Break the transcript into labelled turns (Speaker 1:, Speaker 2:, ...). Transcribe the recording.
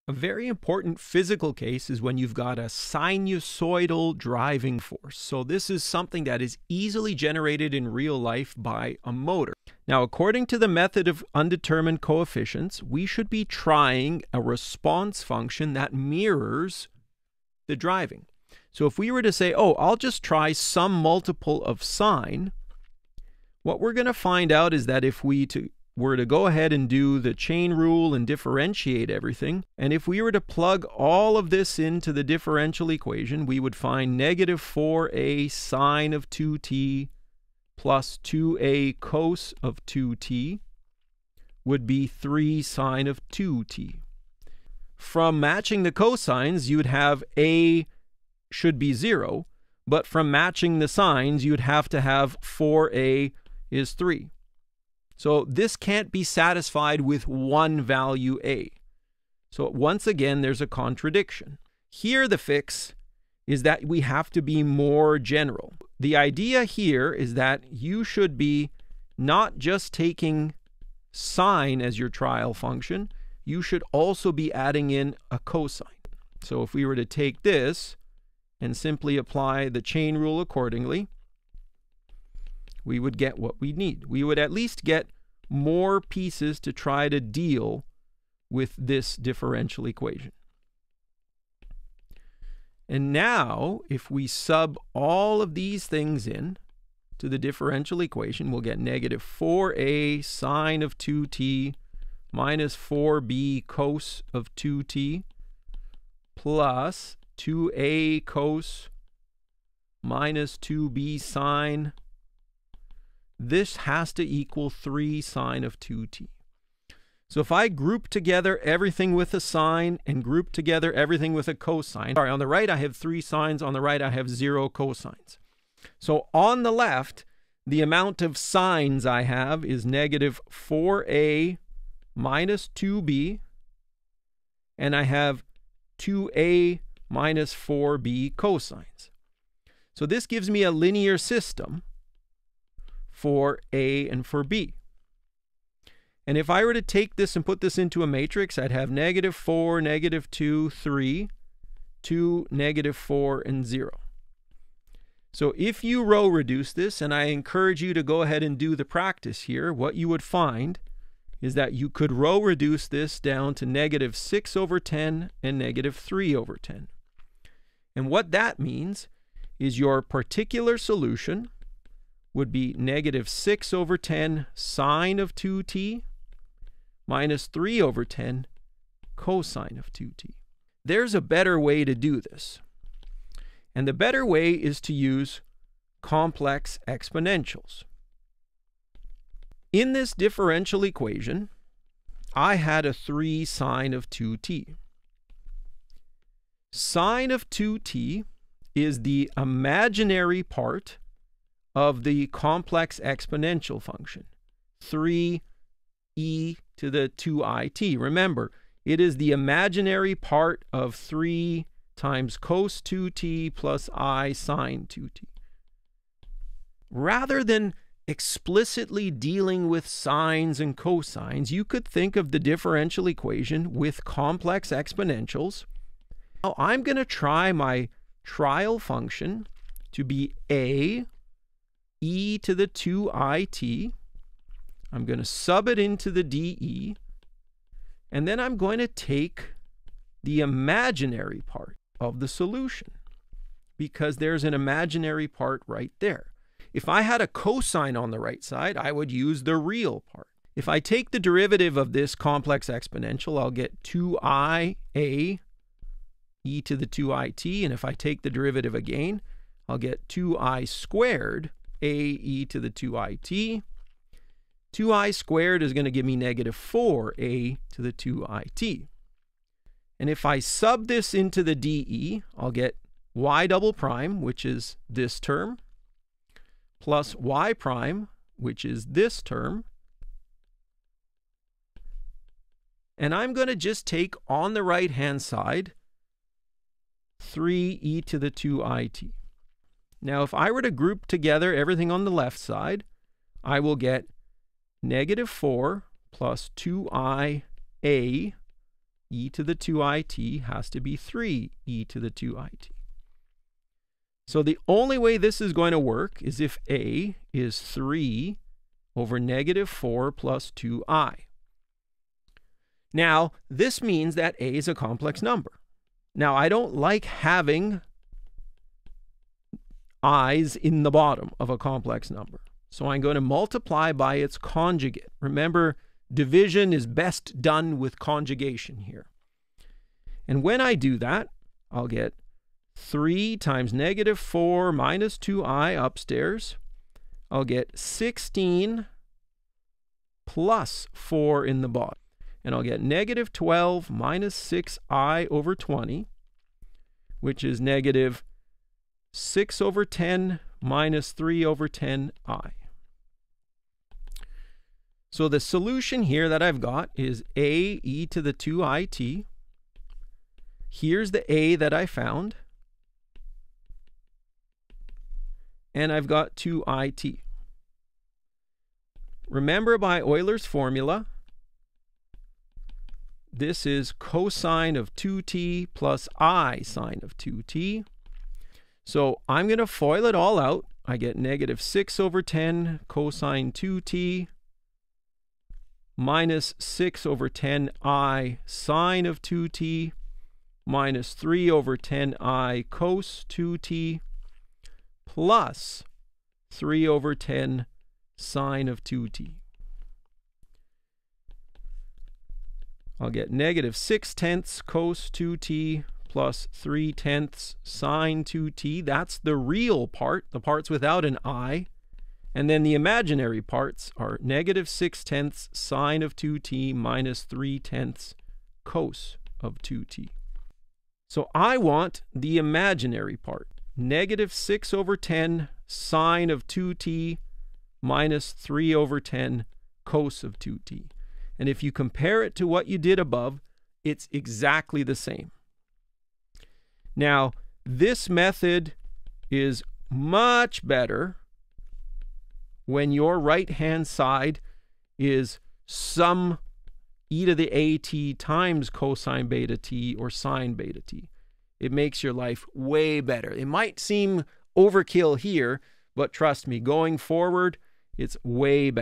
Speaker 1: A very important physical case is when you've got a sinusoidal driving force. So this is something that is easily generated in real life by a motor. Now, according to the method of undetermined coefficients, we should be trying a response function that mirrors the driving. So if we were to say, oh, I'll just try some multiple of sine, what we're going to find out is that if we were to go ahead and do the chain rule and differentiate everything, and if we were to plug all of this into the differential equation, we would find negative 4a sine of 2t plus 2a cos of 2t would be 3 sine of 2t. From matching the cosines, you'd have a should be 0, but from matching the sines, you'd have to have 4a is 3. So this can't be satisfied with one value a. So once again, there's a contradiction. Here the fix is that we have to be more general. The idea here is that you should be not just taking sine as your trial function, you should also be adding in a cosine. So if we were to take this and simply apply the chain rule accordingly, we would get what we need. We would at least get more pieces to try to deal with this differential equation. And now, if we sub all of these things in to the differential equation, we'll get negative 4a sine of 2t minus 4b cos of 2t plus 2a cos minus 2b sine. This has to equal 3 sine of 2t. So if I group together everything with a sine and group together everything with a cosine, sorry, on the right I have 3 sines, on the right I have 0 cosines. So on the left, the amount of sines I have is negative 4a minus 2b, and I have 2a minus 4b cosines. So this gives me a linear system for a and for b. And if I were to take this and put this into a matrix, I'd have negative 4, negative 2, 3, 2, negative 4, and 0. So if you row reduce this, and I encourage you to go ahead and do the practice here, what you would find is that you could row reduce this down to negative 6 over 10 and negative 3 over 10. And what that means is your particular solution would be negative 6 over 10 sine of 2t minus 3 over 10 cosine of 2t. There's a better way to do this. And the better way is to use complex exponentials. In this differential equation, I had a 3 sine of 2t. Sine of 2t is the imaginary part of the complex exponential function, 3e to the 2it. Remember, it is the imaginary part of 3 times cos 2t plus I sine 2t. Rather than explicitly dealing with sines and cosines, you could think of the differential equation with complex exponentials. Now, I'm going to try my trial function to be a e to the 2it. I'm going to sub it into the dE, and then I'm going to take the imaginary part of the solution, because there's an imaginary part right there. If I had a cosine on the right side, I would use the real part. If I take the derivative of this complex exponential, I'll get 2ia e to the 2it, and if I take the derivative again, I'll get 2i squared a e to the 2it. 2i squared is going to give me negative 4a to the 2it. And if I sub this into the dE, I'll get y double prime, which is this term, plus y prime, which is this term. And I'm going to just take on the right-hand side 3e to the 2it. Now, if I were to group together everything on the left side, I will get negative 4 plus 2ia e to the 2it has to be 3 e to the 2it. So the only way this is going to work is if a is 3 over negative 4 plus 2i. Now, this means that a is a complex number. Now, I don't like having i's in the bottom of a complex number. So I'm going to multiply by its conjugate. Remember, division is best done with conjugation here. And when I do that, I'll get 3 times negative 4 minus 2i upstairs. I'll get 16 plus 4 in the bottom. And I'll get negative 12 minus 6i over 20, which is negative 6 over 10 minus 3 over 10i. So the solution here that I've got is a e to the 2it. Here's the a that I found. And I've got 2it. Remember by Euler's formula, this is cosine of 2t plus I sine of 2t. So I'm going to FOIL it all out. I get negative 6 over 10 cosine 2t minus 6 over 10i sine of 2t minus 3 over 10i cos 2t plus 3 over 10 sine of 2t. I'll get negative 6/10 cos 2t plus 3/10 sine 2t. That's the real part, the parts without an I. And then the imaginary parts are negative 6/10 sine of 2t minus 3/10 cos of 2t. So I want the imaginary part, negative 6 over 10 sine of 2t minus 3 over 10 cos of 2t. And if you compare it to what you did above, it's exactly the same. Now, this method is much better when your right-hand side is some e to the at times cosine beta t or sine beta t. It makes your life way better. It might seem overkill here, but trust me, going forward, it's way better.